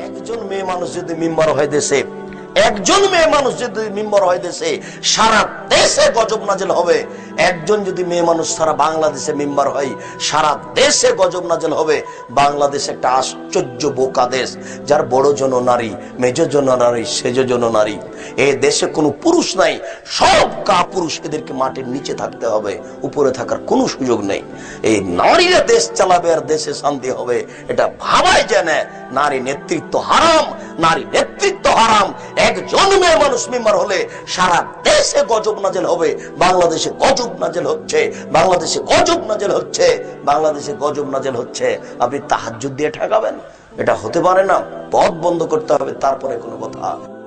একজন মেয়ে মানুষ যদি মেম্বার হয় দেশে, একজন মেয়ে মানুষ যদি মেম্বার হয় দেশে, সারা দেশে গজব নাজেল হবে। একজন যদি মেয়ে মানুষ সারা বাংলাদেশে মেম্বার হয়, সারা দেশে গজব নাজেল হবে। বাংলাদেশ একটা আশ্চর্য বোকা দেশ, যার বড় জন নারী, মেজ জন নারী, সেজ জন নারী। এই দেশে কোনো পুরুষ নাই, সব কাপুরুষ। এদেরকে মাটির নিচে থাকতে হবে, উপরে থাকার কোনো সুযোগ নেই। এই নারীরা দেশ চালাবে আর দেশে শান্তি হবে, এটা ভাবাই যায় না। নারী নেতৃত্ব হারাম, নারী নেতৃত্ব হারাম। একজন মেয়ে মানুষ মেম্বার হলে সারা দেশে গজব নাজেল হবে। বাংলাদেশে গজব নাজেল হচ্ছে, বাংলাদেশে গজব নাজেল হচ্ছে, বাংলাদেশে গজব নাজেল হচ্ছে। আপনি তাহাজ্জুদ দিয়ে ঠেকাবেন? এটা হতে পারে না। পথ বন্ধ করতে হবে, তারপরে কোনো কথা।